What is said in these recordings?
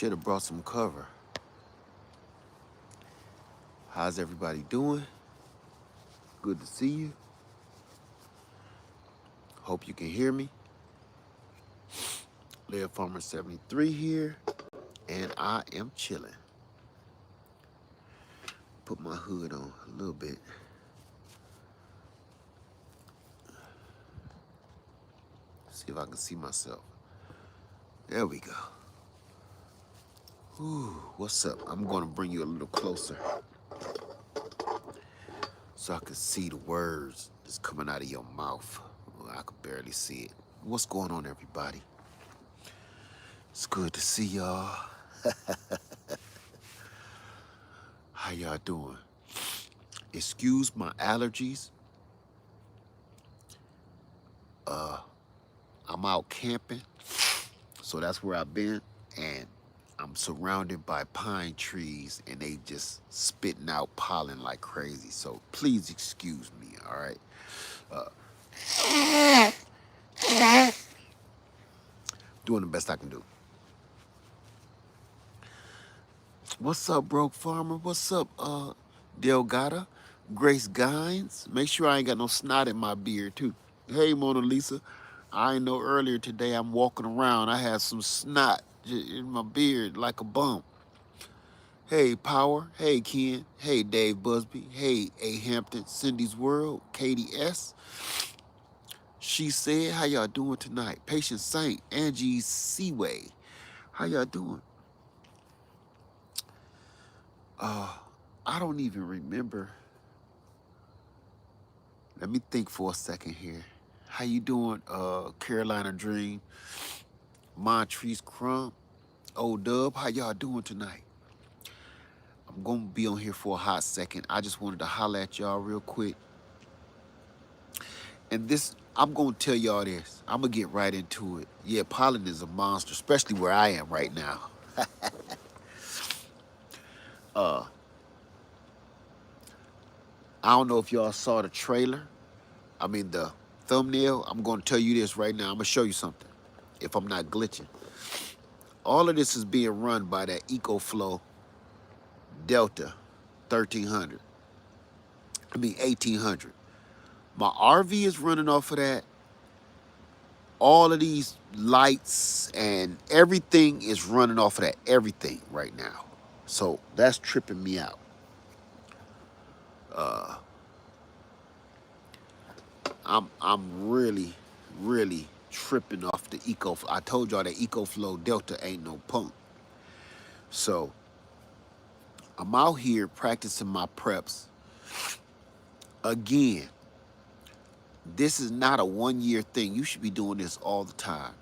should have brought some cover. How's everybody doing? Good to see you. Hope you can hear me. Live Farmer 73 here, and I am chilling. Put my hood on a little bit. See if I can see myself. There we go. Ooh, what's up? I'm gonna bring you a little closer so I can see the words that's coming out of your mouth. Well, I can barely see it. What's going on, everybody? It's good to see y'all. How y'all doing? Excuse my allergies. I'm out camping, so that's where I've been, and I'm surrounded by pine trees, and they just spitting out pollen like crazy. So please excuse me, all right? Doing the best I can do. What's up, Broke Farmer? What's up, Delgata? Grace Gines? Make sure I ain't got no snot in my beard, too. Hey, Mona Lisa. I know earlier today I'm walking around. I had some snot in my beard like a bump. Hey, Power. Hey, Ken. Hey, Dave Busby. Hey, A. Hampton. Cindy's World. Katie S. She said, how y'all doing tonight? Patient Saint. Angie Seaway. How y'all doing? I don't even remember. Let me think for a second here. How you doing, Carolina Dream? Montrese Crump? Old Dub, how y'all doing tonight? I'm gonna be on here for a hot second. I just wanted to holler at y'all real quick. And this, I'm gonna tell y'all this. I'm gonna get right into it. Yeah, pollen is a monster, especially where I am right now. I don't know if y'all saw the trailer. I mean, the thumbnail. I'm gonna tell you this right now. I'm gonna show you something, if I'm not glitching. All of this is being run by that EcoFlow Delta 1300. I mean 1800. My RV is running off of that. All of these lights and everything is running off of that. Everything right now. So that's tripping me out. I'm really, really tripping off the I told y'all that EcoFlow Delta ain't no punk. So I'm out here practicing my preps. Again, this is not a 1 year thing. You should be doing this all the time.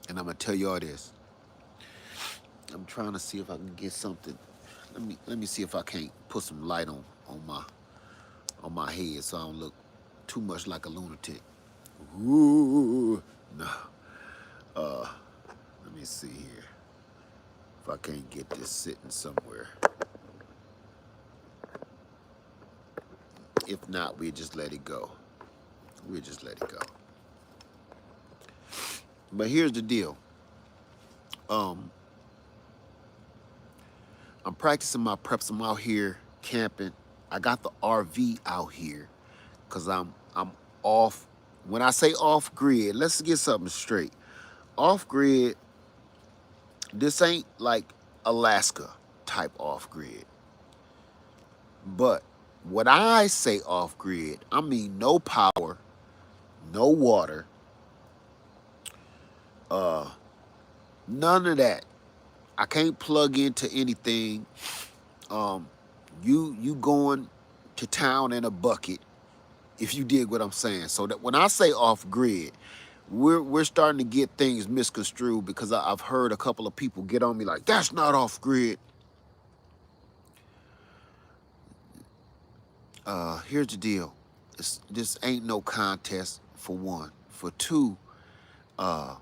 And I'm gonna tell y'all this. I'm trying to see if I can get something. Let me see if I can't put some light on my head so I don't look too much like a lunatic. Ooh, no. Let me see here. If I can't get this sitting somewhere. If not, we'll just let it go. We'll just let it go. But here's the deal. I'm practicing my preps. I'm out here camping. I got the RV out here because I'm off. When I say off grid, let's get something straight. Off grid, this ain't like Alaska type off grid. But when I say off grid, I mean no power, no water, none of that. I can't plug into anything. You going to town in a bucket, if you dig what I'm saying. So that when I say off grid, we're starting to get things misconstrued because I've heard a couple of people get on me like, that's not off grid. Here's the deal. This ain't no contest, for one. For two, I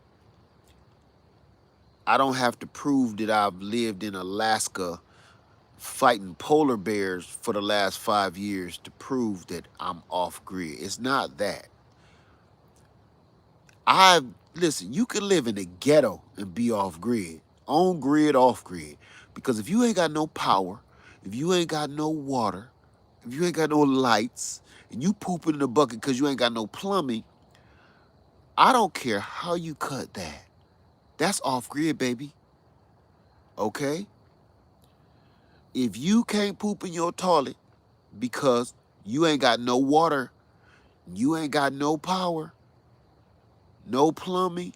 don't have to prove that I've lived in Alaska fighting polar bears for the last 5 years to prove that I'm off grid. It's not that. Listen, you can live in the ghetto and be off grid. On grid, off grid. Because if you ain't got no power, if you ain't got no water, if you ain't got no lights, and you pooping in the bucket because you ain't got no plumbing, I don't care how you cut that. That's off grid, baby. Okay? If you can't poop in your toilet because you ain't got no water, you ain't got no power, no plumbing,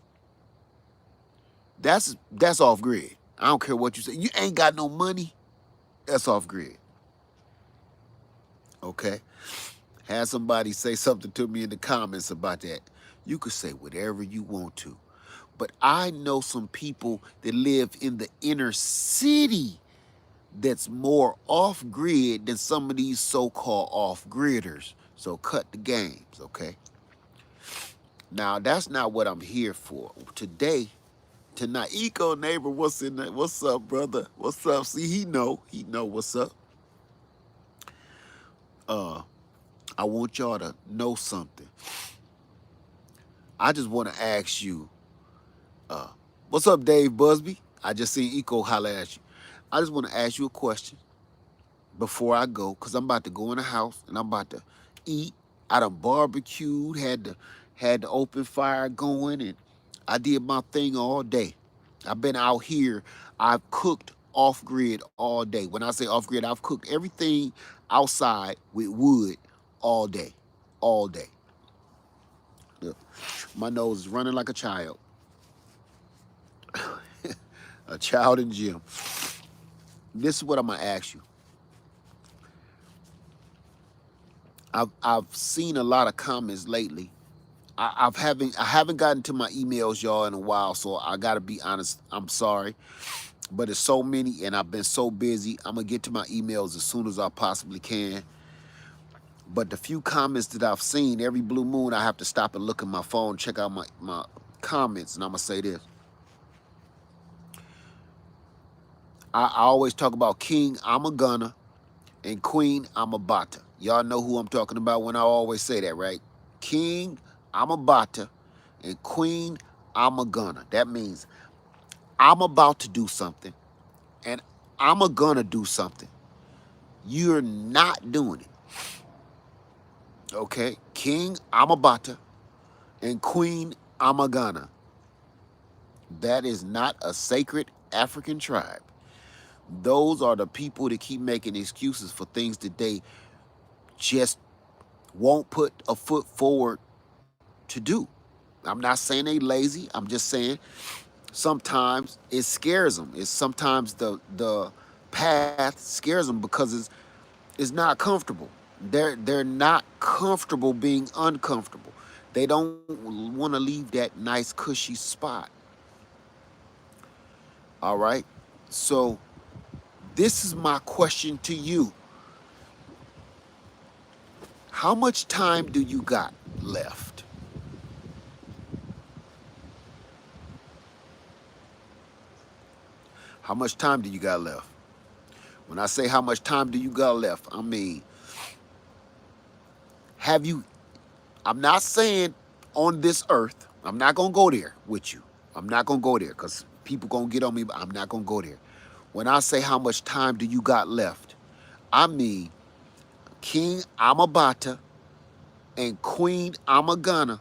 that's off grid. I don't care what you say. You ain't got no money, that's off grid. Okay? Had somebody say something to me in the comments about that. You could say whatever you want to. But I know some people that live in the inner city that's more off grid than some of these so-called off gridders. So cut the games, okay? Now that's not what I'm here for. Today, tonight, Eco neighbor, what's in there? What's up, brother? What's up? See, he know what's up. I want y'all to know something. I just want to ask you, what's up, Dave Busby? I just seen Eco holler at you. I just want to ask you a question before I go, because I'm about to go in the house and I'm about to eat. I done barbecued, had the open fire going, and I did my thing all day. I've been out here. I've cooked off grid all day. When I say off grid, I've cooked everything outside with wood all day. All day. Look, my nose is running like a child. A child in gym. This is what I'm gonna ask you. I've seen a lot of comments lately. I haven't gotten to my emails, y'all, in a while, so I gotta be honest. I'm sorry, but it's so many, and I've been so busy. I'm gonna get to my emails as soon as I possibly can. But the few comments that I've seen, every blue moon, I have to stop and look at my phone, check out my comments, and I'm gonna say this. I always talk about King, I'm a gunner, and Queen, I'm a bata. Y'all know who I'm talking about when I always say that, right? King, I'm a bata, and Queen, I'm a gunner. That means I'm about to do something, and I'm a gonna do something. You're not doing it. Okay? King, I'm a bata, and Queen, I'm a gunner. That is not a sacred African tribe. Those are the people that keep making excuses for things that they just won't put a foot forward to do. I'm not saying they lazy. I'm just saying sometimes it scares them. It's sometimes the path scares them because it's not comfortable. They're not comfortable being uncomfortable. They don't want to leave that nice cushy spot. All right? So this is my question to you. How much time do you got left? How much time do you got left? When I say how much time do you got left, I mean, have you, I'm not saying on this earth, I'm not going to go there with you. I'm not going to go there because people going to get on me, but I'm not going to go there. When I say how much time do you got left, I mean, King, I'm a bata, and Queen, I'm a gunner.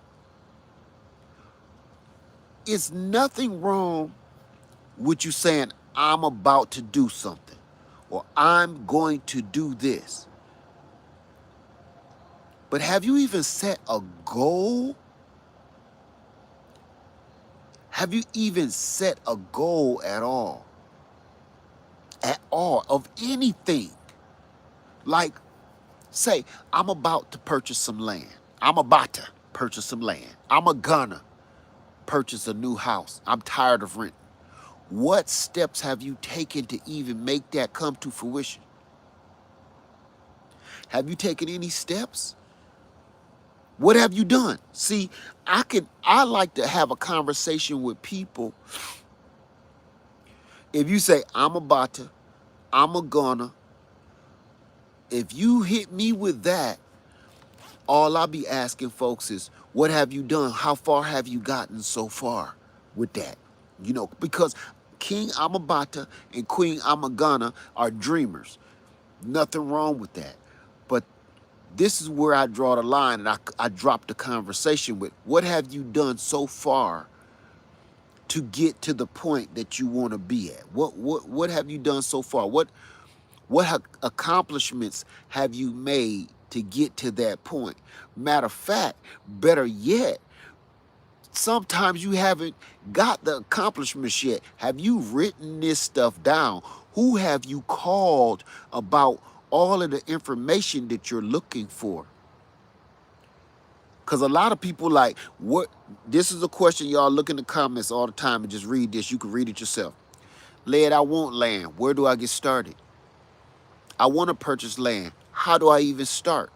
It's nothing wrong with you saying, I'm about to do something, or I'm going to do this. But have you even set a goal? Have you even set a goal at all? At all, of anything? Like, say, I'm about to purchase some land. I'm about to purchase some land. I'm gonna purchase a new house. I'm tired of renting. What steps have you taken to even make that come to fruition? Have you taken any steps? What have you done? See, I like to have a conversation with people. If you say, I'm about to, I'm a gonna, if you hit me with that, all I'll be asking folks is, what have you done? How far have you gotten so far with that? You know, because King Amabata and Queen Amagana are dreamers. Nothing wrong with that. But this is where I draw the line, and I drop the conversation with, what have you done so far to get to the point that you want to be at? What have you done so far? What accomplishments have you made to get to that point? Matter of fact, better yet, sometimes you haven't got the accomplishments yet. Have you written this stuff down? Who have you called about all of the information that you're looking for? Because a lot of people like, what? This is a question y'all look in the comments all the time and just read this. You can read it yourself. Led, I want land. Where do I get started? I want to purchase land. How do I even start?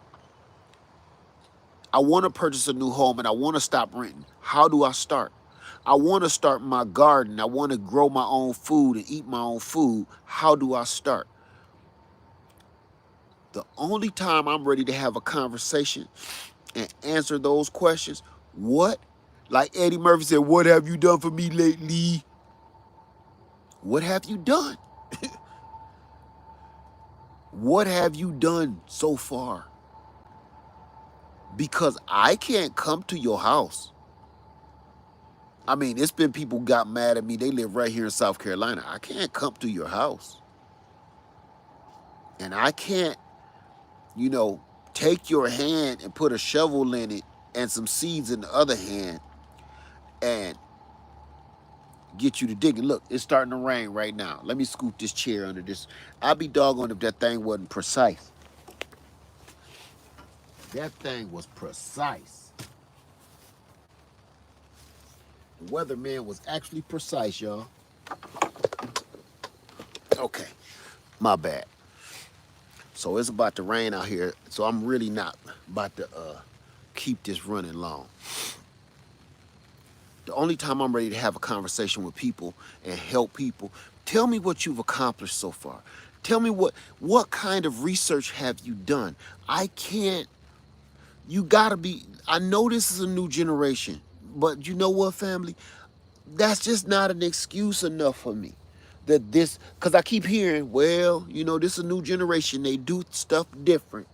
I want to purchase a new home and I want to stop renting. How do I start? I want to start my garden. I want to grow my own food and eat my own food. How do I start? The only time I'm ready to have a conversation and answer those questions, what? Like Eddie Murphy said, what have you done for me lately? What have you done? What have you done so far? Because I can't come to your house. I mean, it's been people got mad at me. They live right here in South Carolina. I can't come to your house. And I can't, take your hand and put a shovel in it and some seeds in the other hand and get you to digging. Look, it's starting to rain right now. Let me scoop this chair under this. I'd be doggone if that thing wasn't precise. That thing was precise. The weatherman was actually precise, y'all. Okay, my bad. So it's about to rain out here, so I'm really not about to keep this running long. The only time I'm ready to have a conversation with people and help people, tell me what you've accomplished so far. Tell me what kind of research have you done? I can't, you gotta be, I know this is a new generation, but you know what, family? That's just not an excuse enough for me. That this, because I keep hearing, well, this is a new generation. They do stuff different.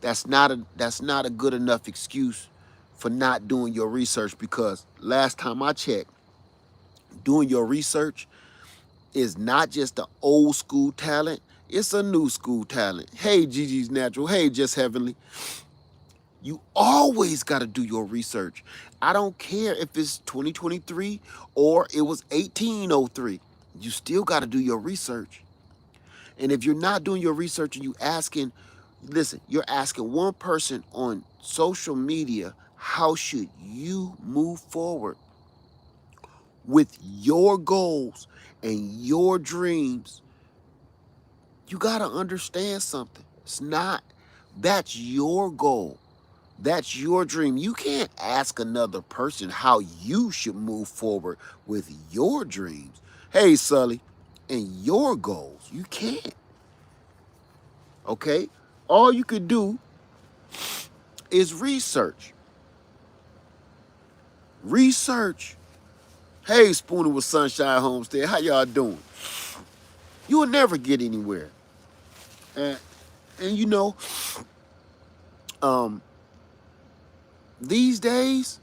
That's not a good enough excuse for not doing your research, because last time I checked, doing your research is not just an old school talent, it's a new school talent. Hey, Gigi's Natural. Hey, Just Heavenly. You always got to do your research. I don't care if it's 2023 or it was 1803. You still got to do your research. And if you're not doing your research and you're asking one person on social media, how should you move forward with your goals and your dreams? You got to understand something. That's your goal. That's your dream. You can't ask another person how you should move forward with your dreams. Hey, Sully, and your goals. You can't. Okay? All you could do is research. Research. Hey, Spooner with Sunshine Homestead. How y'all doing? You will never get anywhere. And these days,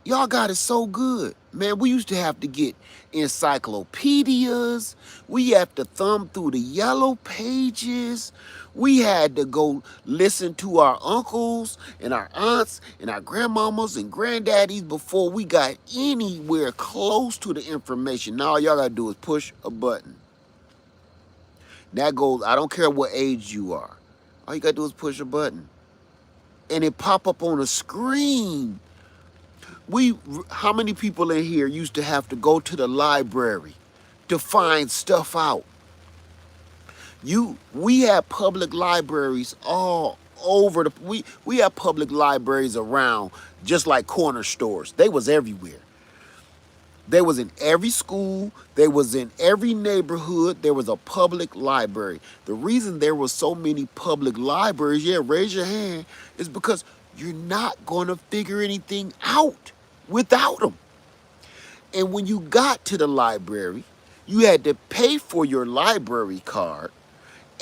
y'all got it so good. Man, we used to have to get encyclopedias. We have to thumb through the yellow pages. We had to go listen to our uncles and our aunts and our grandmamas and granddaddies before we got anywhere close to the information. Now all y'all gotta do is push a button. That goes, I don't care what age you are. All you gotta do is push a button. And it pop up on a screen. How many people in here used to have to go to the library to find stuff out? We had public libraries all over we had public libraries around, just like corner stores. They was everywhere. They was in every school. They was in every neighborhood. There was a public library. The reason there was so many public libraries, raise your hand, is because you're not going to figure anything out without them. And when you got to the library, you had to pay for your library card.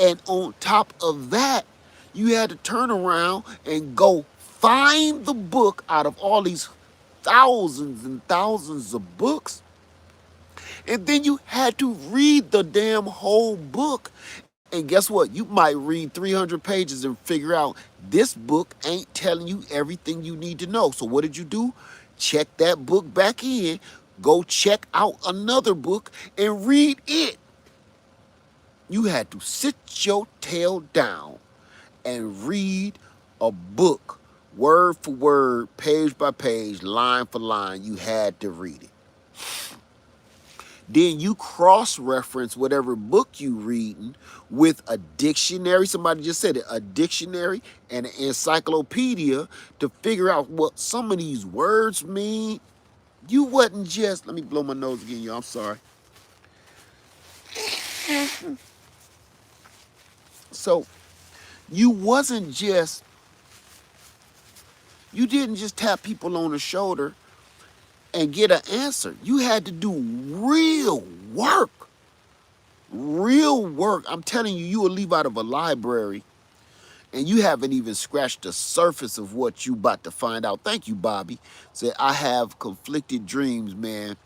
And on top of that, you had to turn around and go find the book out of all these thousands and thousands of books. And then you had to read the damn whole book. And guess what? You might read 300 pages and figure out this book ain't telling you everything you need to know. So what did you do? Check that book back in, go check out another book and read it. You had to sit your tail down and read a book, word for word, page by page, line for line. You had to read it. Then you cross-reference whatever book you reading with a dictionary. Somebody just said it, a dictionary and an encyclopedia to figure out what some of these words mean. You wasn't just, let me blow my nose again, y'all. I'm sorry. So you wasn't just, you didn't just tap people on the shoulder and get an answer. You had to do real work. Real work. I'm telling you, you will leave out of a library and you haven't even scratched the surface of what you about to find out. Thank you, Bobby. Said, I have conflicted dreams, man.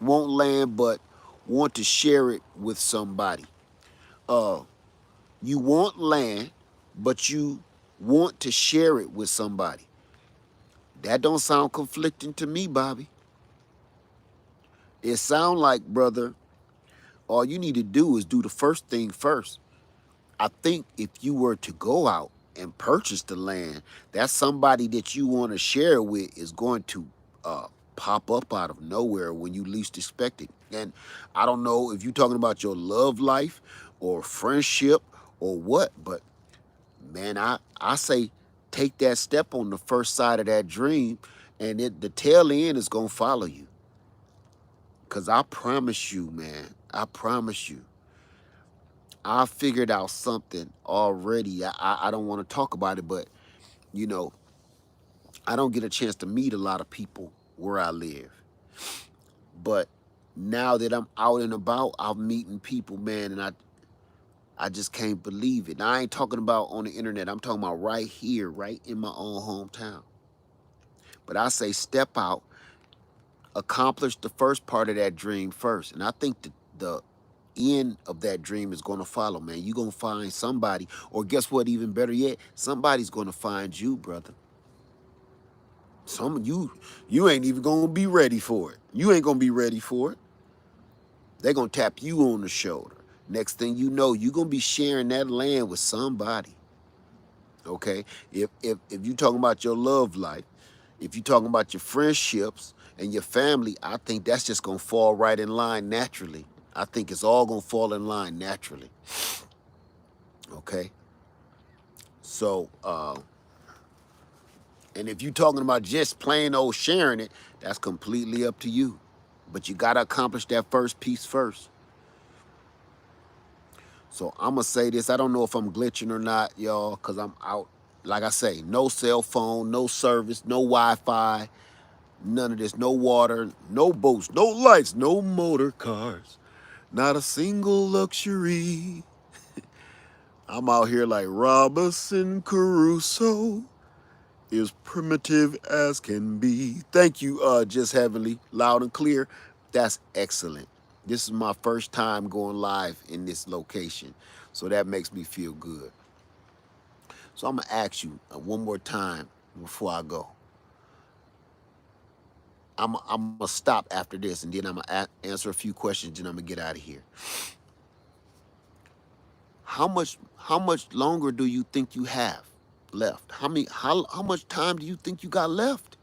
Won't land, but want to share it with somebody. You want land, but you want to share it with somebody. That don't sound conflicting to me, Bobby. It sound like, brother, all you need to do is do the first thing first. I think if you were to go out and purchase the land, that's somebody that you want to share with is going to pop up out of nowhere when you least expect it. And I don't know if you're talking about your love life or friendship or what, but man, I say take that step on the first side of that dream, and the tail end is going to follow you. Because I promise you, man, I promise you, I figured out something already. I don't want to talk about it, but you know, I don't get a chance to meet a lot of people where I live. But now that I'm out and about, I'm meeting people, man, and I just can't believe it. Now, I ain't talking about on the internet. I'm talking about right here, right in my own hometown. But I say step out, accomplish the first part of that dream first. And I think the end of that dream is going to follow, man. You're going to find somebody, or guess what, even better yet, somebody's going to find you, brother. Some of you ain't even going to be ready for it. You ain't going to be ready for it. They're going to tap you on the shoulder. Next thing you know, you're going to be sharing that land with somebody. Okay? If you talking about your love life, if you talking about your friendships and your family, I think that's just going to fall right in line naturally. I think it's all going to fall in line naturally. Okay? So, and if you're talking about just plain old sharing it, that's completely up to you. But you got to accomplish that first piece first. So I'm going to say this. I don't know if I'm glitching or not, y'all, because I'm out. Like I say, no cell phone, no service, no Wi-Fi, none of this, no water, no boats, no lights, no motor cars, not a single luxury. I'm out here like Robinson Crusoe, is primitive as can be. Thank you, Just Heavenly, loud and clear. That's excellent. This is my first time going live in this location, so that makes me feel good. So I'm gonna ask you one more time before I go. I'm gonna stop after this, and then I'm gonna answer a few questions, and I'm gonna get out of here. How much longer do you think you have left? How much time do you think you got left?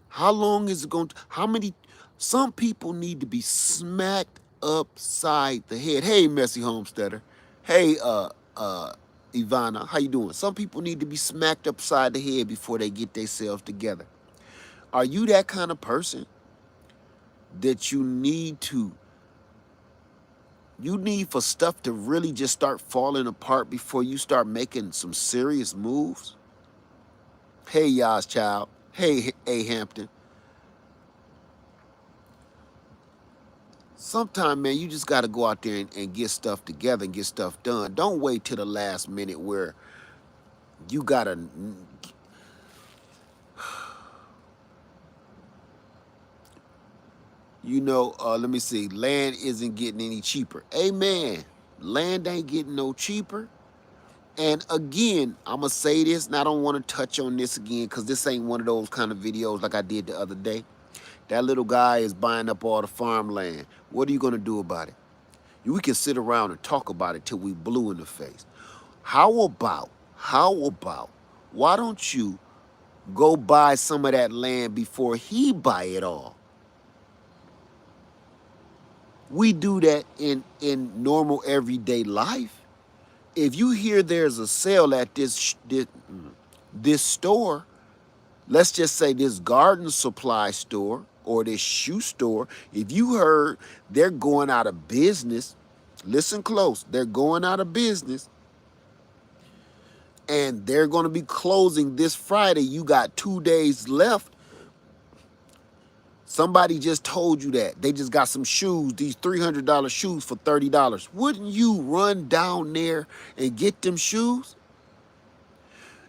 How long is it going to, how many, some people need to be smacked upside the head. Hey, Messy Homesteader. Hey, Ivana, how you doing? Some people need to be smacked upside the head before they get themselves together. Are you that kind of person that you need for stuff to really just start falling apart before you start making some serious moves? Hey, Yas Child. Hey, A Hampton. Sometimes, man, you just got to go out there and get stuff together and get stuff done. Don't wait till the last minute where you got to, let me see, land isn't getting any cheaper. Amen. Land ain't getting no cheaper. And again, I'm going to say this, and I don't want to touch on this again because this ain't one of those kind of videos like I did the other day. That little guy is buying up all the farmland. What are you going to do about it? We can sit around and talk about it till we blue in the face. How about, why don't you go buy some of that land before he buy it all? We do that in normal everyday life. If you hear there's a sale at this store, let's just say this garden supply store or this shoe store, if you heard they're going out of business, listen close, they're going out of business and they're going to be closing this Friday. You got 2 days left. Somebody just told you that. They just got some shoes, these $300 shoes for $30. Wouldn't you run down there and get them shoes?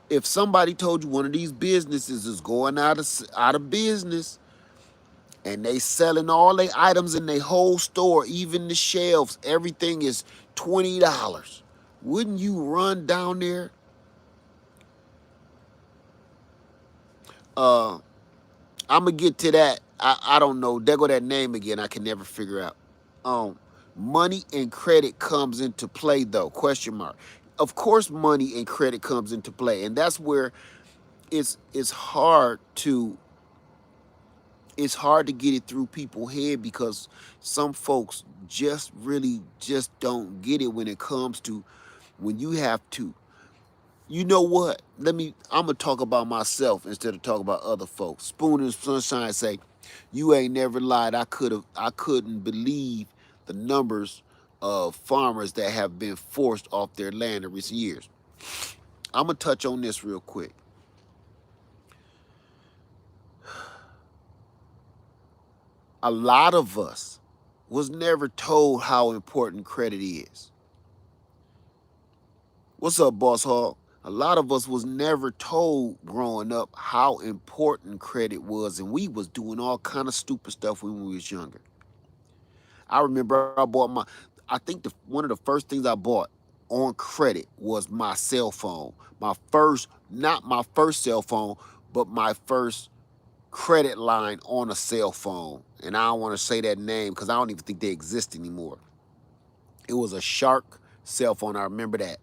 If somebody told you one of these businesses is going out of business and they selling all their items in their whole store, even the shelves, everything is $20, wouldn't you run down there? Uh, I'm gonna get to that. I don't know. There go that name again. I can never figure out. Um, Money and credit comes into play though? Question mark. Of course, money and credit comes into play, and that's where it's hard to get it through people's head because some folks just really just don't get it when it comes to when you have to. You know what? I'm gonna talk about myself instead of talk about other folks. Spoon and Sunshine say, "You ain't never lied. I couldn't believe the numbers of farmers that have been forced off their land in recent years." I'm gonna touch on this real quick. A lot of us was never told how important credit is. What's up, Boss Hog? A lot of us was never told growing up how important credit was, and we was doing all kind of stupid stuff when we was younger. I remember I think one of the first things I bought on credit was my cell phone. Not my first cell phone, but my first credit line on a cell phone. And I don't want to say that name because I don't even think they exist anymore. It was a Shark cell phone. I remember that.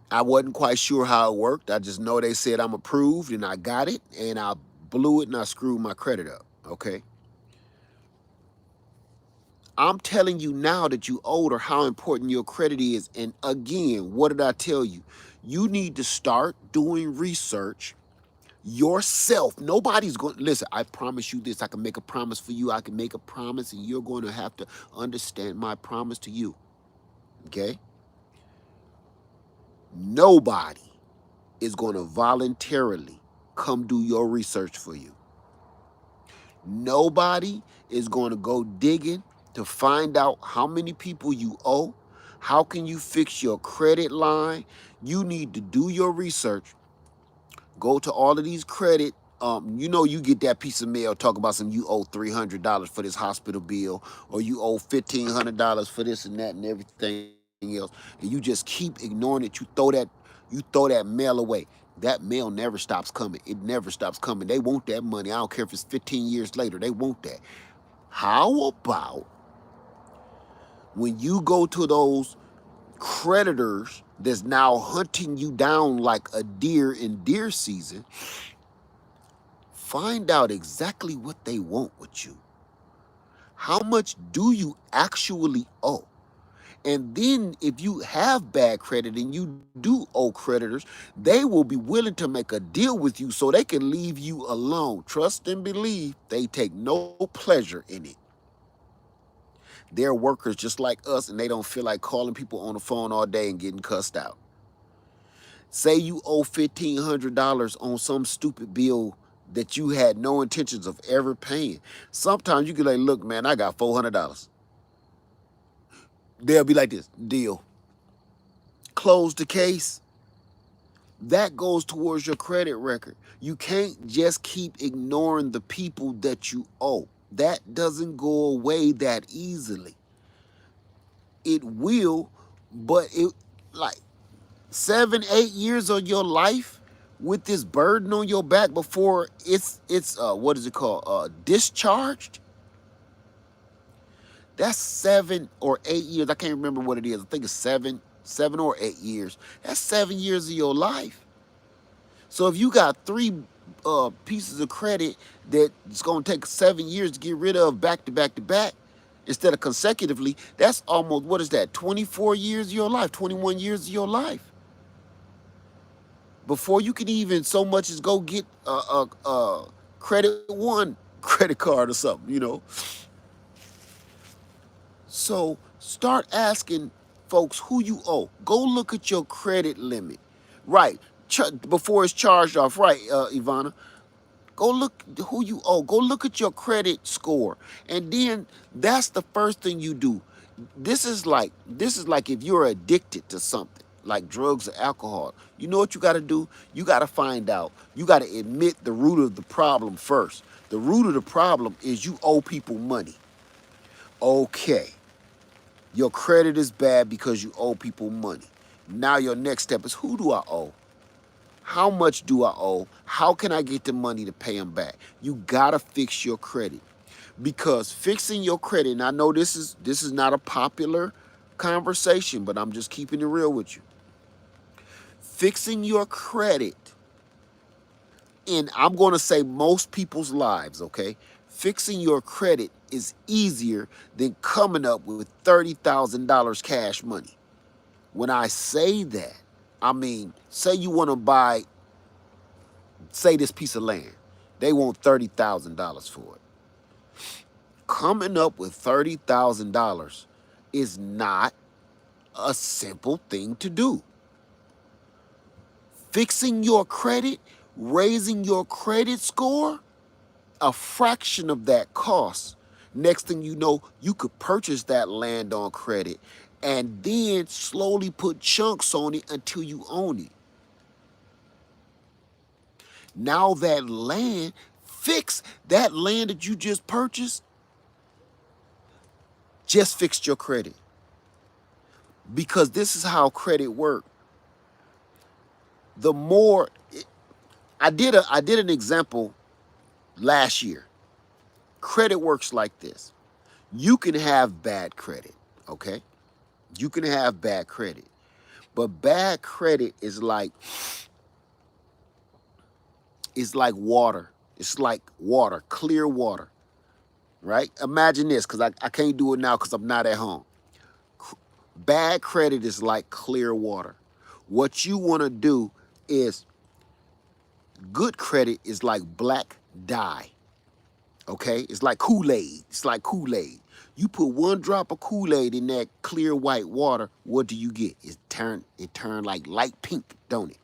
I wasn't quite sure how it worked. I just know they said I'm approved and I got it and I blew it and I screwed my credit up. Okay. I'm telling you now that you older how important your credit is. And again, what did I tell you? You need to start doing research yourself. Nobody's going to listen. I promise you this. I can make a promise for you. I can make a promise, and you're going to have to understand my promise to you. Okay? Nobody is going to voluntarily come do your research for you. Nobody is going to go digging to find out how many people you owe. How can you fix your credit line? You need to do your research. Go to all of these credit. You get that piece of mail talk about some you owe $300 for this hospital bill, or you owe $1,500 for this and that and everything else, and you just keep ignoring it. You throw that mail away. That mail never stops coming. It never stops coming. They want that money. I don't care if it's 15 years later. They want that. How about when you go to those creditors that's now hunting you down like a deer in deer season, find out exactly what they want with you. How much do you actually owe? And then if you have bad credit and you do owe creditors, they will be willing to make a deal with you so they can leave you alone. Trust and believe, they take no pleasure in it. They're workers just like us, and they don't feel like calling people on the phone all day and getting cussed out. Say you owe $1,500 on some stupid bill that you had no intentions of ever paying. Sometimes you can like, look, man, I got $400. They'll be like this, deal. Close the case. That goes towards your credit record. You can't just keep ignoring the people that you owe. That doesn't go away that easily. It will, but it like 7, 8 years of your life with this burden on your back before it's what is it called? Discharged. That's 7 or 8 years. I can't remember what it is. I think it's 7 or 8 years. That's 7 years of your life. So if you got three pieces of credit that it's gonna take 7 years to get rid of back to back to back instead of consecutively, that's almost, what is that? 24 years of your life, 21 years of your life. Before you can even so much as go get a credit one credit card or something, you know. So start asking folks who you owe. Go look at your credit limit. Right. Before it's charged off, right, Ivana? Go look who you owe. Go look at your credit score. And then that's the first thing you do. This is like if you're addicted to something, like drugs or alcohol. You know what you gotta do? You gotta find out. You gotta admit the root of the problem first. The root of the problem is you owe people money. Okay. Your credit is bad because you owe people money. Now your next step is, who do I owe? How much do I owe? How can I get the money to pay them back? You gotta fix your credit, because fixing your credit, and I know this is not a popular conversation, but I'm just keeping it real with you. Fixing your credit, and I'm gonna say most people's lives, okay? Fixing your credit is easier than coming up with $30,000 cash money. When I say that, I mean, say you want to buy, say, this piece of land. They want $30,000 for it. Coming up with $30,000 is not a simple thing to do. Fixing your credit, raising your credit score, a fraction of that cost. Next thing you know, you could purchase that land on credit and then slowly put chunks on it until you own it. Now that land, fix that land that you just purchased, just fixed your credit. Because this is how credit works. The more I did an example last year. Credit works like this. You can have bad credit, okay? You can have bad credit. But bad credit is like water. It's like water, clear water, right? Imagine this, because I can't do it now because I'm not at home. Bad credit is like clear water. What you want to do is, good credit is like black dye, okay? It's like Kool-Aid. It's like Kool-Aid. You put one drop of Kool-Aid in that clear white water, what do you get? It turn like light pink, don't it?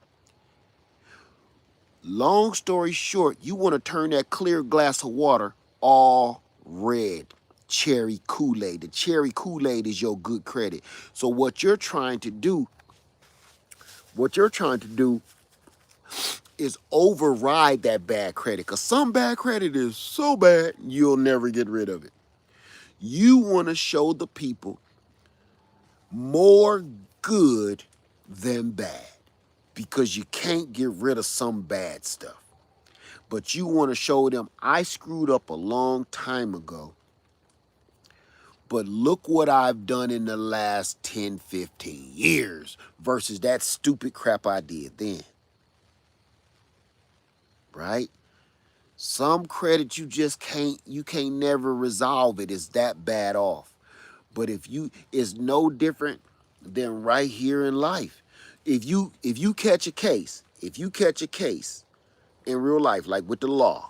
Long story short, you want to turn that clear glass of water all red. Cherry Kool-Aid. The cherry Kool-Aid is your good credit. So what you're trying to do is override that bad credit. Because some bad credit is so bad, you'll never get rid of it. You want to show the people more good than bad, because you can't get rid of some bad stuff. But you want to show them, I screwed up a long time ago, but look what I've done in the last 10, 15 years versus that stupid crap I did then. Right? Some credit you just can't never resolve it. It's that bad off. But it's no different than right here in life. If you catch a case, in real life, like with the law,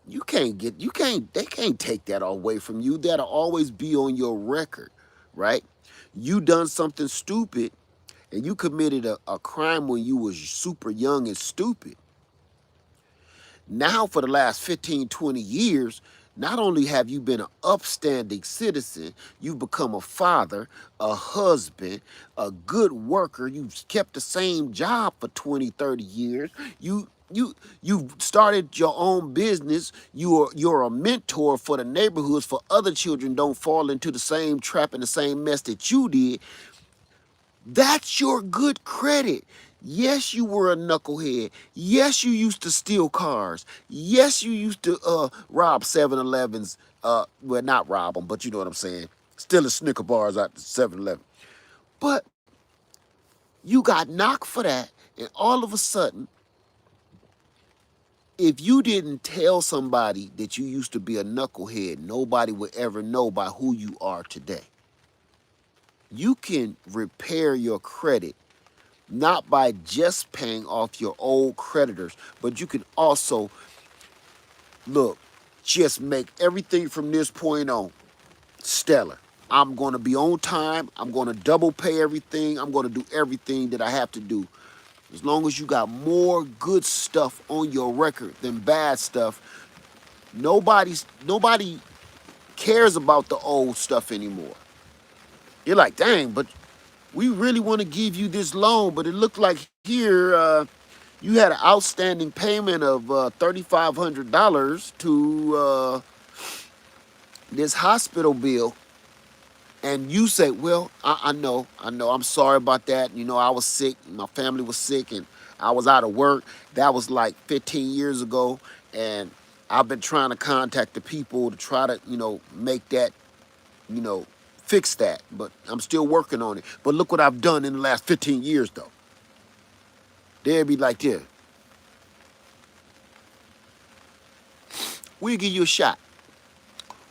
they can't take that away from you. That'll always be on your record, right? You done something stupid and you committed a crime when you was super young and stupid. Now, for the last 15, 20 years, not only have you been an upstanding citizen, you've become a father, a husband, a good worker. You've kept the same job for 20, 30 years. You started your own business. You're a mentor for the neighborhoods for other children don't fall into the same trap and the same mess that you did. That's your good credit. Yes, you were a knucklehead. Yes, you used to steal cars. Yes, you used to rob 7-Elevens. Well, not rob them, but you know what I'm saying. Steal a Snicker bars out the 7-Eleven. But you got knocked for that, and all of a sudden, if you didn't tell somebody that you used to be a knucklehead, nobody would ever know by who you are today. You can repair your credit not by just paying off your old creditors, but you can also, look, just make everything from this point on stellar. I'm going to be on time. I'm going to double pay everything. I'm going to do everything that I have to do. As long as you got more good stuff on your record than bad stuff, nobody cares about the old stuff anymore. You're like, dang, but we really want to give you this loan, but it looked like here you had an outstanding payment of $3,500 to this hospital bill. And you say, well, I know, I'm sorry about that. You know, I was sick, my family was sick, and I was out of work. That was like 15 years ago, and I've been trying to contact the people to try to, make that, you know, fix that. But I'm still working on it. But look what I've done in the last 15 years, though. They'd be like, yeah, we'll give you a shot.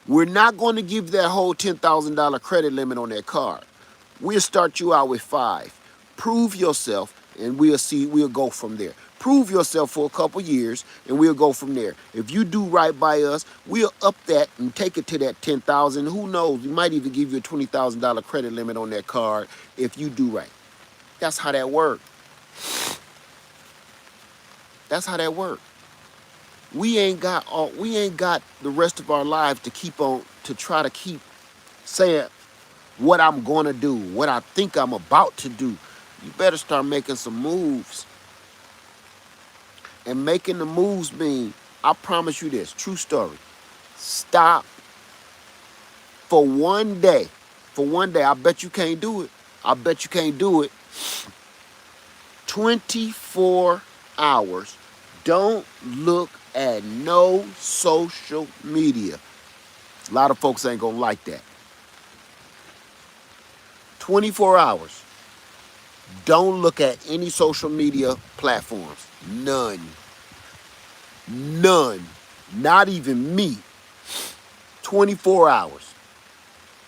We're not going to give that whole $10,000 credit limit on that card. We'll start you out with 5. Prove yourself, and we'll go from there. Prove yourself for a couple years, and we'll go from there. If you do right by us, we'll up that and take it to that 10,000. Who knows? We might even give you a $20,000 credit limit on that card if you do right. That's how that works. That's how that works. We ain't got the rest of our lives to try to keep saying what I'm gonna do, what I think I'm about to do. You better start making some moves. And making the moves mean, I promise you this, true story. Stop for one day. For one day, I bet you can't do it. I bet you can't do it. 24 hours. Don't look at no social media. A lot of folks ain't gonna like that. 24 hours. Don't look at any social media platforms. None. None. Not even me. 24 hours.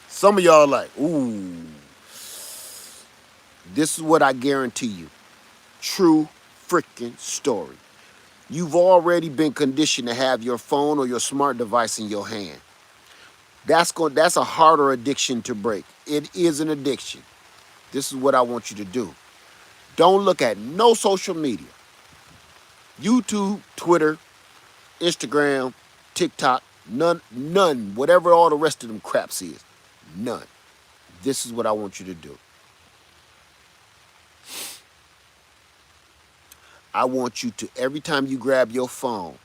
Some of y'all like, ooh. This is what I guarantee you. True freaking story. You've already been conditioned to have your phone or your smart device in your hand. That's a harder addiction to break. It is an addiction. This is what I want you to do. Don't look at no social media. YouTube, Twitter, Instagram, TikTok, none, whatever all the rest of them craps is. None. This is what I want you to do. I want you to, every time you grab your phone,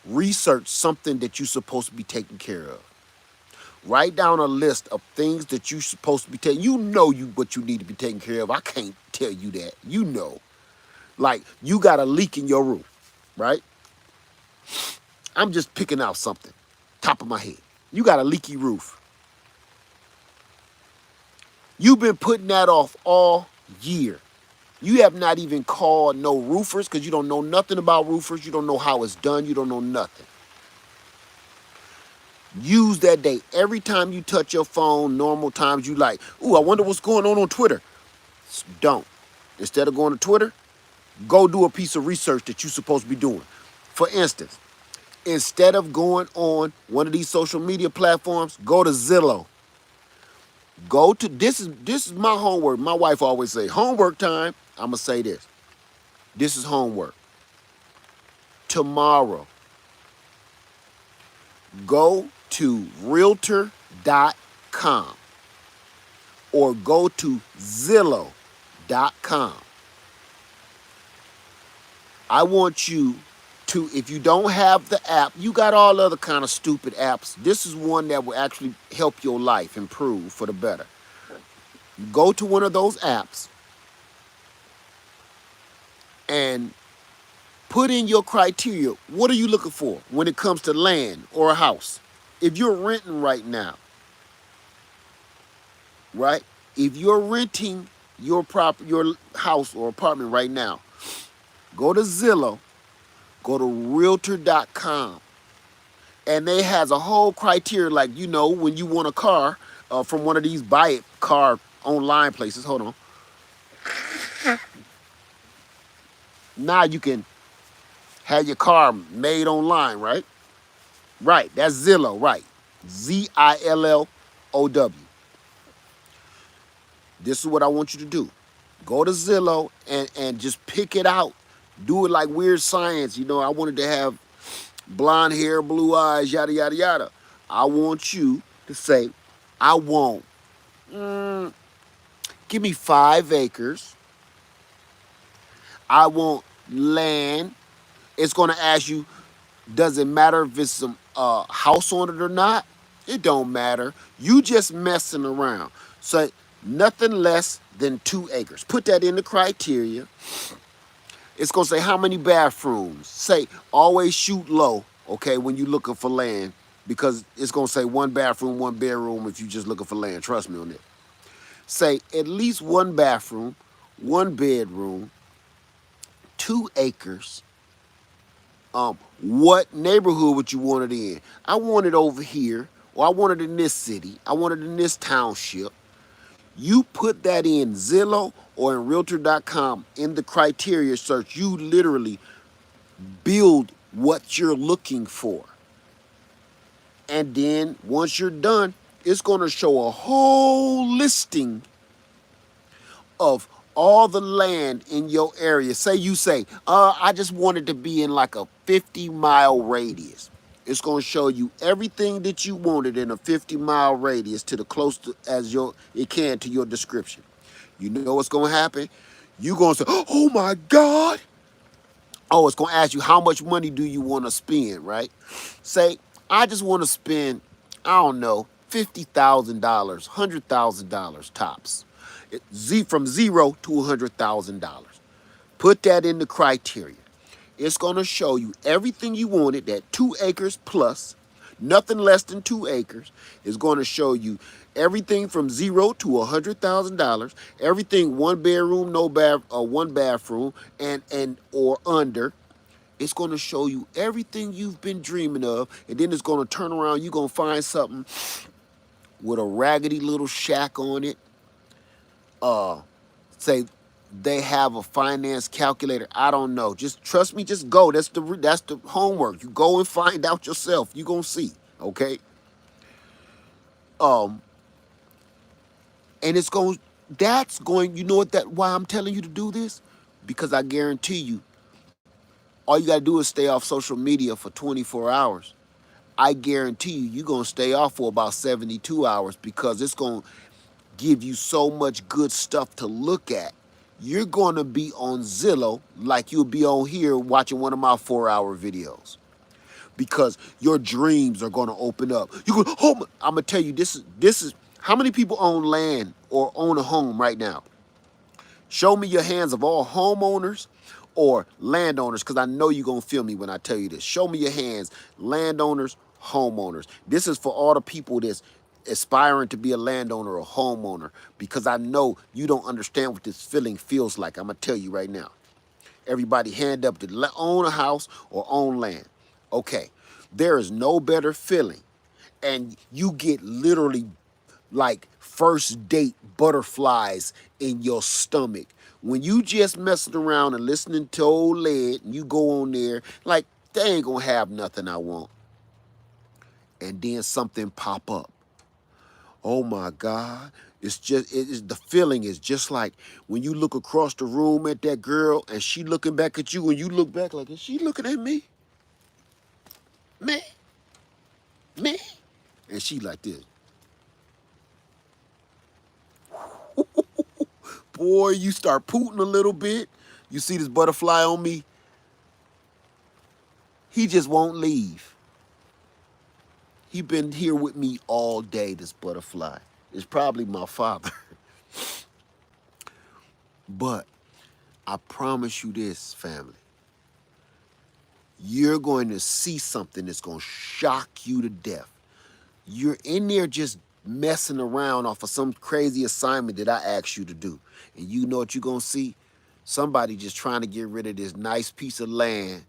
research something that you're supposed to be taking care of. Write down a list of things that you're supposed to be taking. You know what you need to be taking care of. I can't tell you that. You know. Like, you got a leak in your roof, right? I'm just picking out something, top of my head. You got a leaky roof. You've been putting that off all year. You have not even called no roofers because you don't know nothing about roofers. You don't know how it's done. You don't know nothing. Use that day. Every time you touch your phone, normal times, you like, ooh, I wonder what's going on Twitter. Don't. Instead of going to Twitter, go do a piece of research that you're supposed to be doing. For instance, instead of going on one of these social media platforms, go to Zillow. Go to, this is my homework. My wife always say, homework time. I'm going to say this. This is homework. tomorrow. Go to realtor.com or go to Zillow.com. I want you to, if you don't have the app, you got all other kind of stupid apps. This is one that will actually help your life improve for the better. Go to one of those apps and put in your criteria. What are you looking for when it comes to land or a house? If you're renting right now, right? If you're renting your house or apartment right now, go to Zillow, go to realtor.com, and they has a whole criteria, like, when you want a car from one of these buy it car online places. Hold on. Now you can have your car made online, right? Right, that's Zillow, right? Zillow. This is what I want you to do. Go to Zillow and just pick it out. Do it like Weird Science. I wanted to have blonde hair, blue eyes, yada, yada, yada. I want you to say, I want, give me 5 acres. I want land. It's going to ask you, does it matter if it's some house on it or not? It don't matter. You just messing around. So nothing less than 2 acres. Put that in the criteria. It's going to say how many bathrooms. Say always shoot low, okay, when you're looking for land, because it's going to say 1 bathroom, 1 bedroom if you're just looking for land. Trust me on that. Say at least 1 bathroom, 1 bedroom, 2 acres. What neighborhood would you want it in? I want it over here, or I want it in this city. I want it in this township. You put that in Zillow or in Realtor.com in the criteria search. You literally build what you're looking for. And then once you're done, it's going to show a whole listing of all the land in your area. Say you say, I just wanted to be in like a 50-mile radius. It's going to show you everything that you wanted in a 50-mile radius to the close to, as it can to your description. You know what's going to happen? You're going to say, oh my God. Oh, it's going to ask you how much money do you want to spend, right? Say, I just want to spend, I don't know, $50,000, $100,000 tops. From 0 to $100,000. Put that in the criteria. It's going to show you everything you wanted, that 2 acres plus, nothing less than 2 acres. It's going to show you everything from 0 to $100,000, everything 1 bedroom, 1 bathroom, and or under. It's going to show you everything you've been dreaming of, and then it's going to turn around. You're going to find something with a raggedy little shack on it. Say they have a finance calculator. I don't know. Just trust me. Just go. That's the homework. You go and find out yourself. You gonna see. Okay. And it's going. That's going. You know what? Why I'm telling you to do this? Because I guarantee you, all you gotta do is stay off social media for 24 hours. I guarantee you're gonna stay off for about 72 hours because it's gonna give you so much good stuff to look at. You're going to be on Zillow like you'll be on here watching one of my 4-hour videos, because your dreams are going to open up. You go, oh, I'm going to tell you, this is how many people own land or own a home right now? Show me your hands of all homeowners or landowners, because I know you're going to feel me when I tell you this. Show me your hands, landowners, homeowners. This is for all the people that's aspiring to be a landowner or homeowner, because I know you don't understand what this feeling feels like. I'm going to tell you right now. Everybody hand up to own a house or own land. Okay, there is no better feeling, and you get literally like first date butterflies in your stomach when you just messing around and listening to old lead, and you go on there like, they ain't gonna have nothing I want, and then something pop up. Oh my God. The feeling is just like when you look across the room at that girl and she looking back at you, and you look back like, is she looking at me? Man, man. And she like this. Boy, you start pooting a little bit. You see this butterfly on me? He just won't leave. He been here with me all day, this butterfly. It's probably my father. But I promise you this, family. You're going to see something that's going to shock you to death. You're in there just messing around off of some crazy assignment that I asked you to do. And you know what you're going to see? Somebody just trying to get rid of this nice piece of land,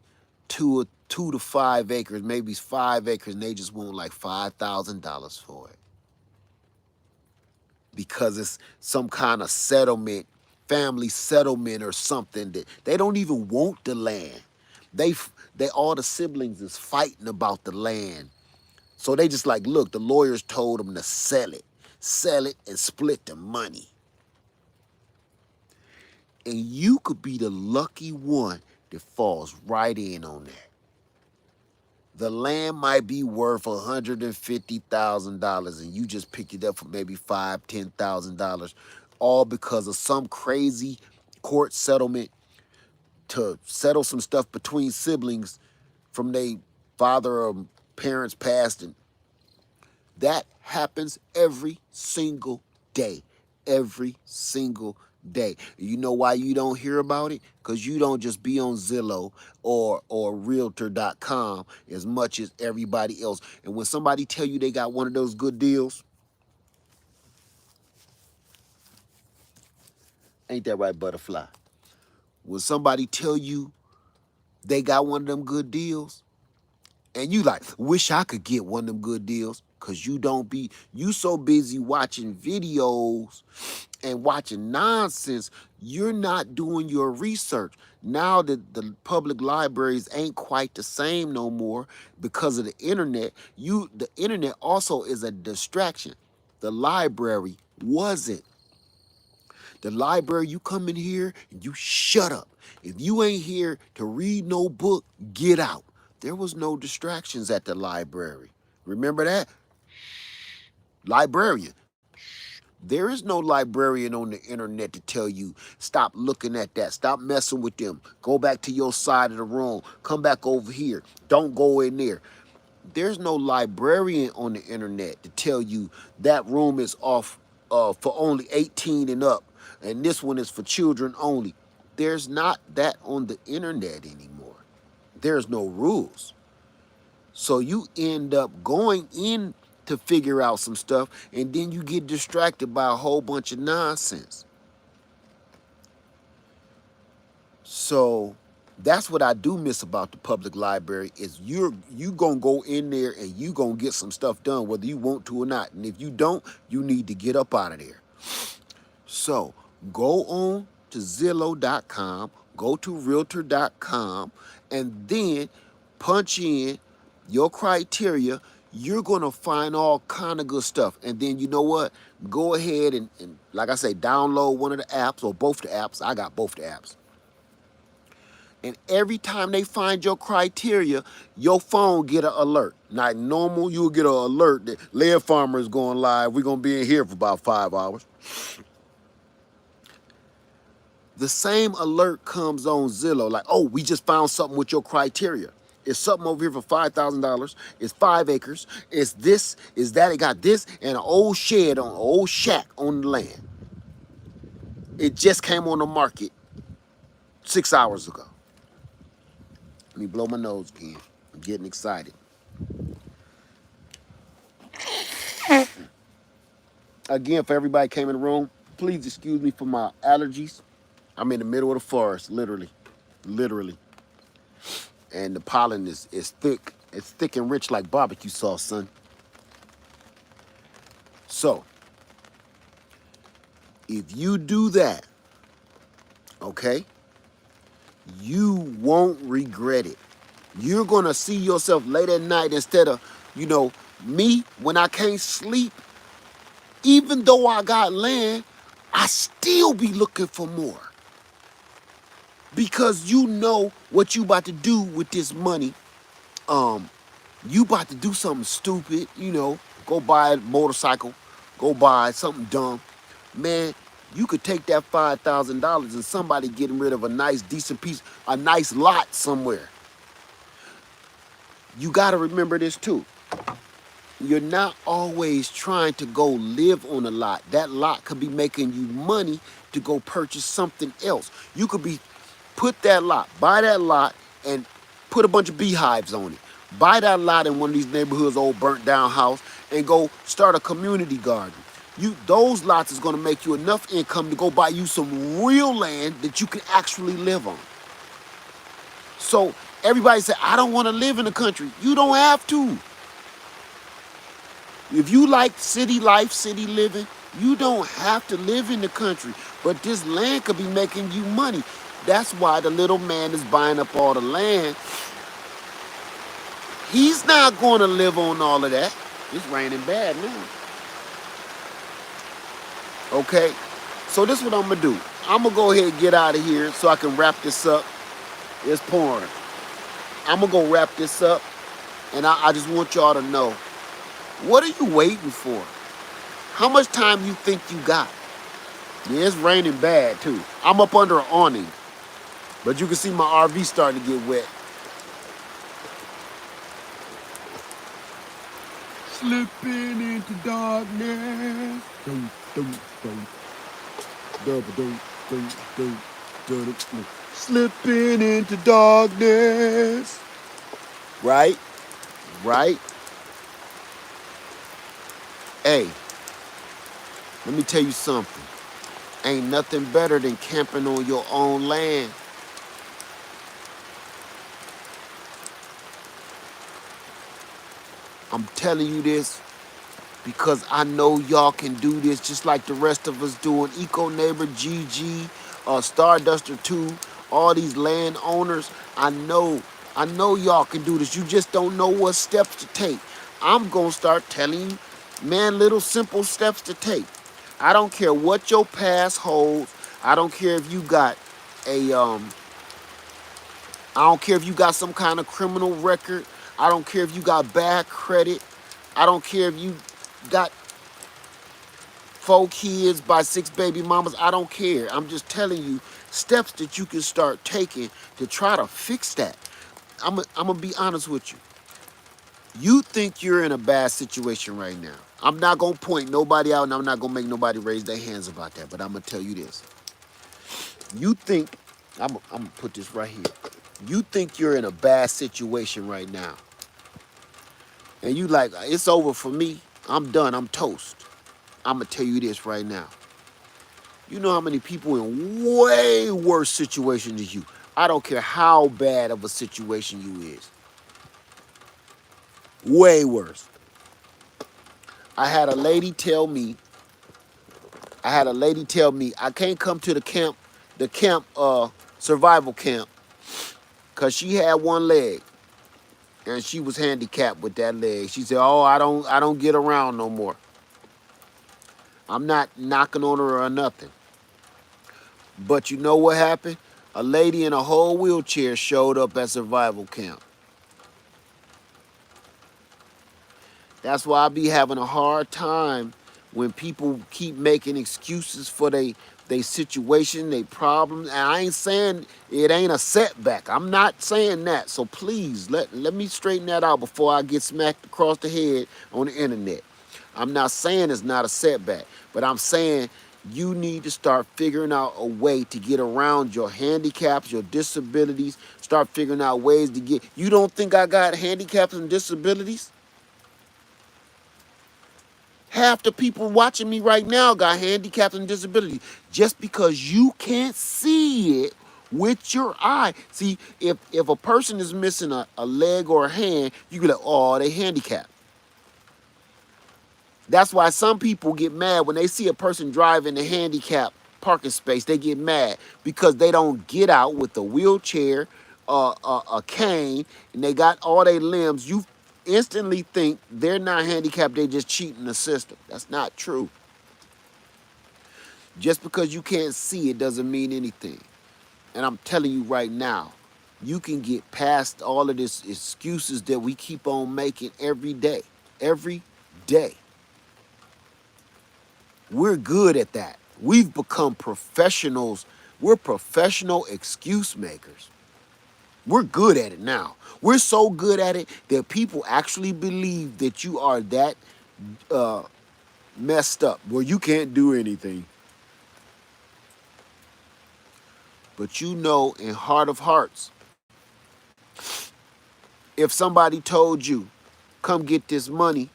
2 to 5 acres, maybe it's 5 acres, and they just want like $5,000 for it. Because it's some kind of settlement, family settlement or something that they don't even want the land. They all the siblings is fighting about the land. So they just like, look, the lawyers told them to sell it and split the money. And you could be the lucky one that falls right in on that. The land might be worth $150,000 and you just pick it up for maybe $5,000, $10,000, all because of some crazy court settlement to settle some stuff between siblings from their father or parents passed. And that happens every single day. Every single day. You know why you don't hear about it? Because you don't just be on Zillow or Realtor.com as much as everybody else. And when somebody tell you they got one of those good deals, ain't that right, butterfly? When somebody tell you they got one of them good deals, and you like, wish I could get one of them good deals, because you so busy watching videos and watching nonsense, you're not doing your research. Now that the public libraries ain't quite the same no more because of the internet, the internet also is a distraction. The library wasn't. The library, you come in here and you shut up. If you ain't here to read no book, get out. There was no distractions at the library. Remember that? Librarian. There is no librarian on the internet to tell you, stop looking at that, stop messing with them, go back to your side of the room, come back over here, don't go in there. There's no librarian on the internet to tell you that room is off for only 18 and up, and this one is for children only. There's not that on the internet anymore. There's no rules. So you end up going in to figure out some stuff, and then you get distracted by a whole bunch of nonsense. So that's what I do miss about the public library is you gonna go in there and you gonna get some stuff done whether you want to or not. And if you don't, you need to get up out of there. So go on to Zillow.com, go to Realtor.com, and then punch in your criteria. You're gonna find all kind of good stuff. And then you know what? Go ahead and like I say, download one of the apps or both the apps. I got both the apps. And every time they find your criteria, your phone get an alert. Like normal, you'll get an alert that Land Farmer is going live. We're going to be in here for about 5 hours. The same alert comes on Zillow. Like, oh, we just found something with your criteria. It's something over here for $5,000. It's 5 acres. It's this, it's that. It got this and an old old shack on the land. It just came on the market 6 hours ago. Let me blow my nose again. I'm getting excited. Again, for everybody came in the room, please excuse me for my allergies. I'm in the middle of the forest, literally. And the pollen is thick. It's thick and rich like barbecue sauce, son. So, if you do that, okay, you won't regret it. You're going to see yourself late at night instead of, me, when I can't sleep, even though I got land, I still be looking for more. Because you know what you about to do with this money You about to do something stupid, go buy a motorcycle, go buy something dumb. Man, you could take that $5,000 and somebody getting rid of a nice, decent piece, a nice lot somewhere. You got to remember this too. You're not always trying to go live on a lot. That lot could be making you money to go purchase something else. You could be put that lot, buy that lot, and put a bunch of beehives on it. Buy that lot in one of these neighborhoods, old burnt down house, and go start a community garden. Those lots is gonna make you enough income to go buy you some real land that you can actually live on. So everybody say, I don't want to live in the country. You don't have to. If you like city life, city living, you don't have to live in the country. But this land could be making you money. That's why the little man is buying up all the land. He's not going to live on all of that. It's raining bad now. Okay? So this is what I'm going to do. I'm going to go ahead and get out of here so I can wrap this up. It's pouring. I'm going to go wrap this up. And I just want y'all to know, what are you waiting for? How much time you think you got? Yeah, it's raining bad too. I'm up under an awning, but you can see my RV starting to get wet. Slipping into darkness. Slipping into darkness. Right? Right? Hey, let me tell you something. Ain't nothing better than camping on your own land. I'm telling you this because I know y'all can do this just like the rest of us doing. Eco Neighbor, GG, Starduster 2, all these landowners. I know y'all can do this. You just don't know what steps to take. I'm going to start telling you, man, little simple steps to take. I don't care what your past holds. I don't care if you got I don't care if you got some kind of criminal record. I don't care if you got bad credit. I don't care if you got 4 kids by 6 baby mamas. I don't care. I'm just telling you steps that you can start taking to try to fix that. I'm going to be honest with you. You think you're in a bad situation right now. I'm not going to point nobody out and I'm not going to make nobody raise their hands about that. But I'm going to tell you this. You think, I'm going to put this right here. You think you're in a bad situation right now. And you like, it's over for me. I'm done. I'm toast. I'm going to tell you this right now. You know how many people in way worse situations than you. I don't care how bad of a situation you is. Way worse. I had a lady tell me, I can't come to the camp survival camp, because she had one leg. And she was handicapped with that leg. She said, oh, I don't get around no more. I'm not knocking on her or nothing. But you know what happened? A lady in a whole wheelchair showed up at survival camp. That's why I be having a hard time when people keep making excuses for they situation, they problems. And I ain't saying it ain't a setback. I'm not saying that. So please, let me straighten that out before I get smacked across the head on the internet. I'm not saying it's not a setback, but I'm saying you need to start figuring out a way to get around your handicaps, your disabilities. Start figuring out ways to get. You don't think I got handicaps and disabilities? Half the people watching me right now got handicaps and disabilities. Just because you can't see it with your eye. See, if a person is missing a leg or a hand, you can be like, oh, they handicapped. That's why some people get mad when they see a person driving a handicapped parking space. They get mad because they don't get out with a wheelchair, a cane, and they got all their limbs. You instantly think they're not handicapped, they just cheating the system. That's not true. Just because you can't see it doesn't mean anything. And I'm telling you right now, you can get past all of this excuses that we keep on making every day. Every day. We're good at that. We've become professionals. We're professional excuse makers. We're good at it now. We're so good at it that people actually believe that you are that uh, messed up where you can't do anything. But you know, in heart of hearts, if somebody told you, come get this money,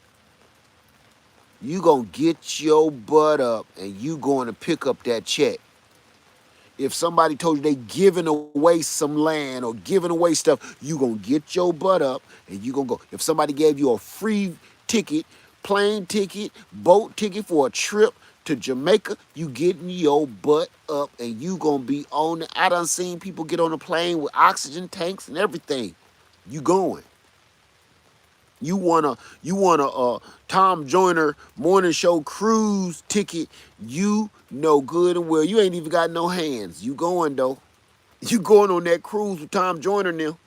you gonna get your butt up and you going to pick up that check. If somebody told you they giving away some land or giving away stuff, you gonna get your butt up and you gonna go. If somebody gave you a free ticket, plane ticket, boat ticket for a trip to Jamaica, you getting your butt up and you gonna be on it. I done seen people get on a plane with oxygen tanks and everything. You going. You want a Tom Joyner morning show cruise ticket. You know good and well you ain't even got no hands. You going though. You going on that cruise with Tom Joyner now.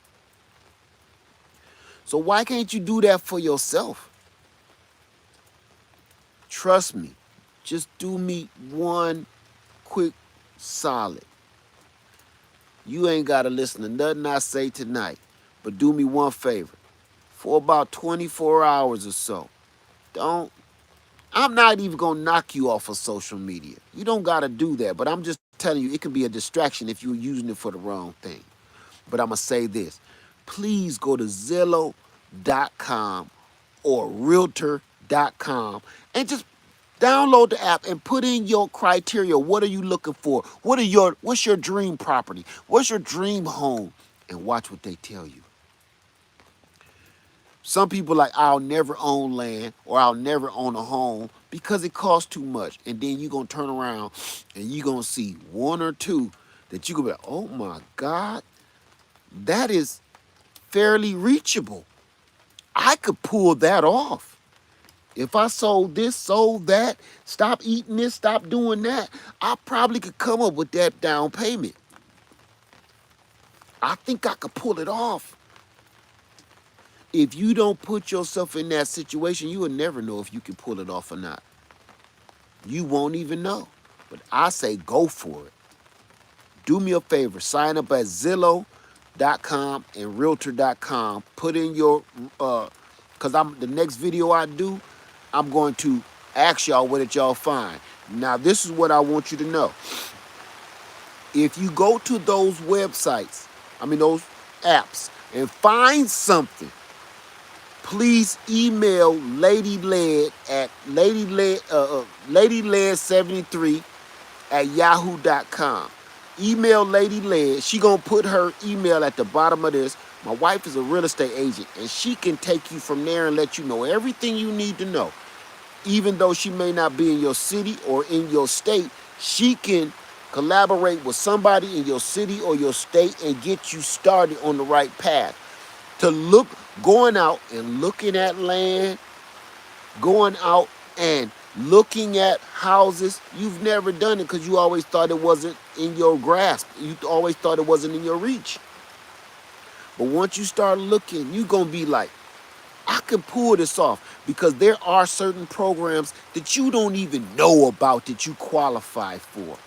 So why can't you do that for yourself? Trust me. Just do me one quick solid. You ain't got to listen to nothing I say tonight. But do me one favor. For about 24 hours or so, don't I'm not even going to knock you off of social media. You don't got to do that. But I'm just telling you, it can be a distraction if you're using it for the wrong thing. But I'm going to say this. Please go to Zillow.com or Realtor.com and just download the app and put in your criteria. What are you looking for? What's your dream property? What's your dream home? And watch what they tell you. Some people like, I'll never own land or I'll never own a home because it costs too much. And then you're going to turn around and you're going to see one or two that you can be like, oh my God, that is fairly reachable. I could pull that off. If I sold this, sold that, stop eating this, stop doing that, I probably could come up with that down payment. I think I could pull it off. If you don't put yourself in that situation, you will never know if you can pull it off or not. You won't even know. But I say go for it. Do me a favor. Sign up at Zillow.com and Realtor.com. Put in your, because the next video I do, I'm going to ask y'all what did y'all find. Now, this is what I want you to know. If you go to those websites, those apps, and find something, please email LadyLed at LadyLed73 at yahoo.com. Email LadyLed. She gonna put her email at the bottom of this. My wife is a real estate agent, and she can take you from there and let you know everything you need to know. Even though she may not be in your city or in your state, she can collaborate with somebody in your city or your state and get you started on the right path. Going out and looking at land, going out and looking at houses. You've never done it because you always thought it wasn't in your grasp. You always thought it wasn't in your reach. But once you start looking, you're going to be like, I can pull this off, because there are certain programs that you don't even know about that you qualify for.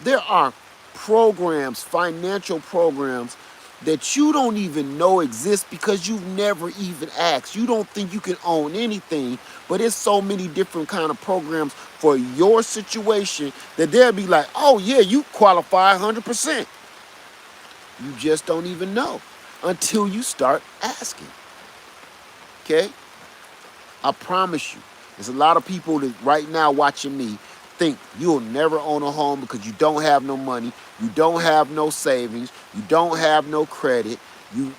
There are programs, financial programs, that you don't even know exist because you've never even asked. You don't think you can own anything, but it's so many different kind of programs for your situation that they'll be like, oh yeah, you qualify 100%. You just don't even know until you start asking. Okay? I promise you, there's a lot of people that right now watching me think you'll never own a home because you don't have no money, you don't have no savings, you don't have no credit, you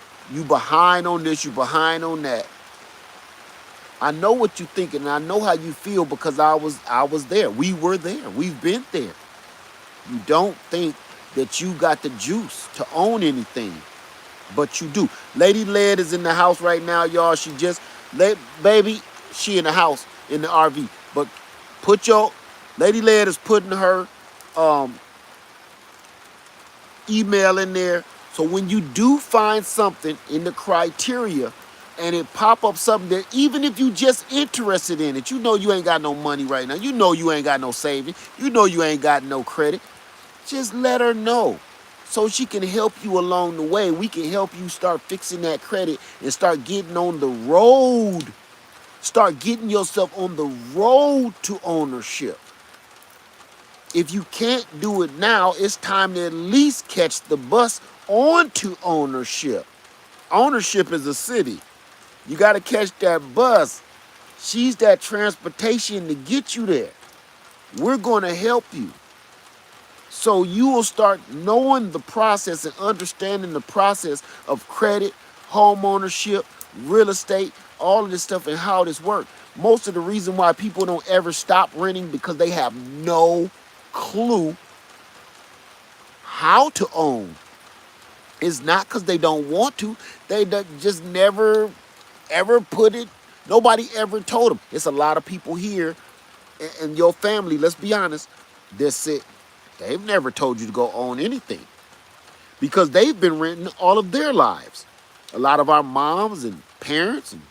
behind on this, you behind on that. I know what you're thinking, and I know how you feel because I was there. We were there. We've been there. You don't think that you got the juice to own anything, but you do. Lady Led is in the house right now, y'all. She in the house in the RV. But Lady Led is putting her email in there. So when you do find something in the criteria and it pop up something that even if you just interested in it, you know you ain't got no money right now, you know you ain't got no savings, you know you ain't got no credit, just let her know so she can help you along the way. We can help you start fixing that credit and start getting on the road. Start getting yourself on the road to ownership. If you can't do it now, it's time to at least catch the bus onto ownership. Ownership is a city. You got to catch that bus. She's that transportation to get you there. We're going to help you. So you will start knowing the process and understanding the process of credit, home ownership, real estate, all of this stuff and how this works. Most of the reason why people don't ever stop renting because they have no clue how to own. It's not because they don't want to. They just never ever put it. Nobody ever told them. It's a lot of people here in your family, let's be honest, that's it. They've never told you to go own anything because they've been renting all of their lives. A lot of our moms and parents, and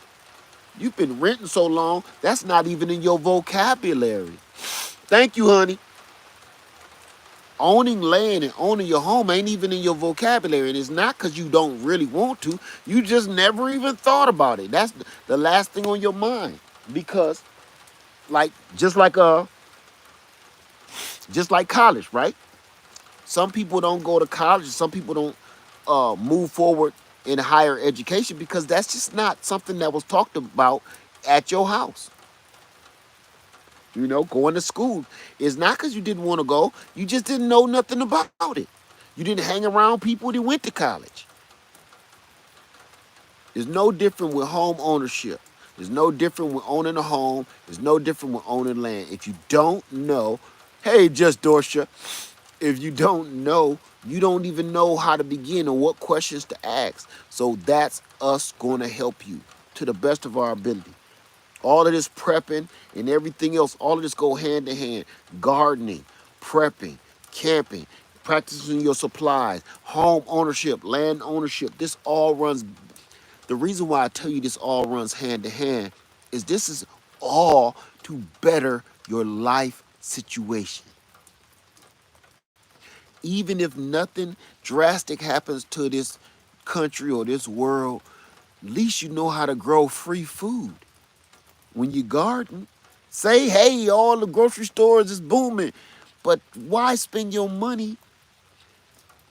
you've been renting so long, that's not even in your vocabulary. Thank you, honey. Owning land and owning your home ain't even in your vocabulary. And it's not because you don't really want to. You just never even thought about it. That's the last thing on your mind. Because like just like college, right? Some people don't go to college. Some people don't move forward in higher education because that's just not something that was talked about at your house. You know, going to school is not because you didn't want to go. You just didn't know nothing about it. You didn't hang around people that went to college. It's no different with home ownership. It's no different with owning a home. It's no different with owning land. If you don't know, hey, Just Dorsha, if you don't know, you don't even know how to begin or what questions to ask. So that's us going to help you to the best of our ability. All of this prepping and everything else, all of this go hand in hand. Gardening, prepping, camping, practicing your supplies, home ownership, land ownership. This all runs. The reason why I tell you this all runs hand to hand is this is all to better your life situation. Even if nothing drastic happens to this country or this world, at least you know how to grow free food. When you garden, say, hey, all the grocery stores is booming, but why spend your money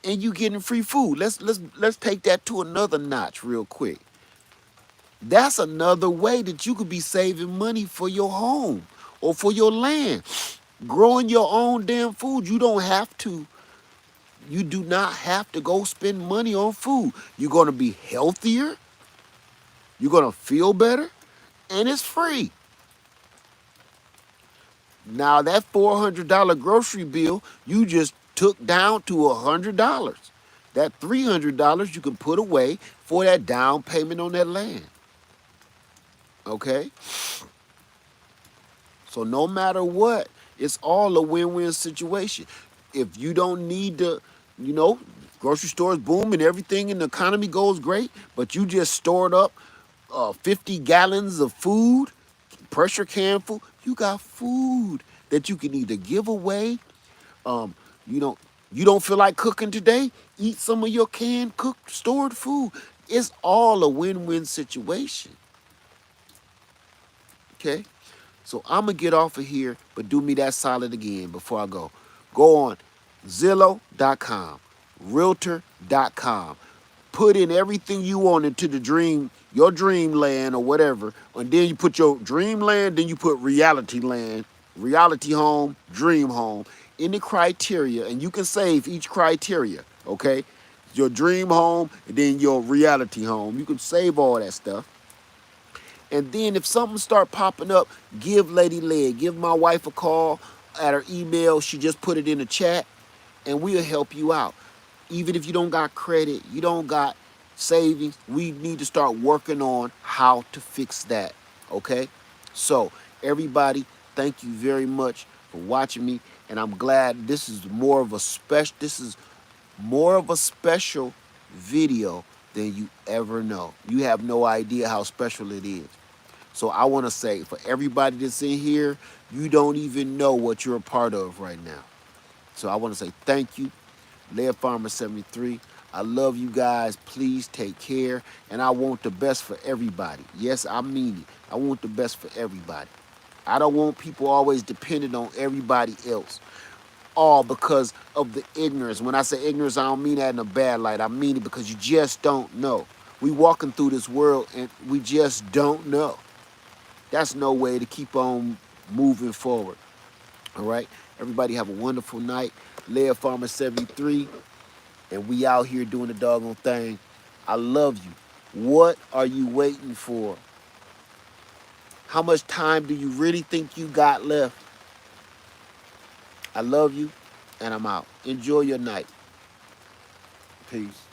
and you getting free food? Let's take that to another notch real quick. That's another way that you could be saving money for your home or for your land. Growing your own damn food. You do not have to go spend money on food. You're going to be healthier. You're going to feel better. And it's free. Now that $400 grocery bill, you just took down to $100. That $300 you can put away for that down payment on that land. Okay? So no matter what, it's all a win-win situation. If you don't need to, you know, grocery stores boom and everything and the economy goes great, but you just stored up 50 gallons of food, pressure can food, you got food that you can either give away. Um, you don't you don't feel like cooking today? Eat some of your canned cooked stored food. It's all a win-win situation. Okay? So I'm going to get off of here, but do me that solid again before I go. Go on Zillow.com, Realtor.com. Put in everything you want into the dream, your dream land or whatever. And then you put your dream land, then you put reality land, reality home, dream home in the criteria. And you can save each criteria, okay? Your dream home and then your reality home. You can save all that stuff. And then if something start popping up, give Lady Leg, give my wife a call at her email. She just put it in the chat and we'll help you out. Even if you don't got credit, you don't got savings, we need to start working on how to fix that, okay? So everybody, thank you very much for watching me. And I'm glad this is more of a special video than you ever know. You have no idea how special it is. So I want to say, for everybody that's in here, you don't even know what you're a part of right now. So I want to say thank you, Lead Farmer 73. I love you guys. Please take care. And I want the best for everybody. Yes, I mean it. I want the best for everybody. I don't want people always dependent on everybody else. All because of the ignorance. When I say ignorance, I don't mean that in a bad light. I mean it because you just don't know. We walking through this world and we just don't know. That's no way to keep on moving forward. All right. Everybody have a wonderful night. Lead Farmer 73. And we out here doing the doggone thing. I love you. What are you waiting for? How much time do you really think you got left? I love you, and I'm out. Enjoy your night. Peace.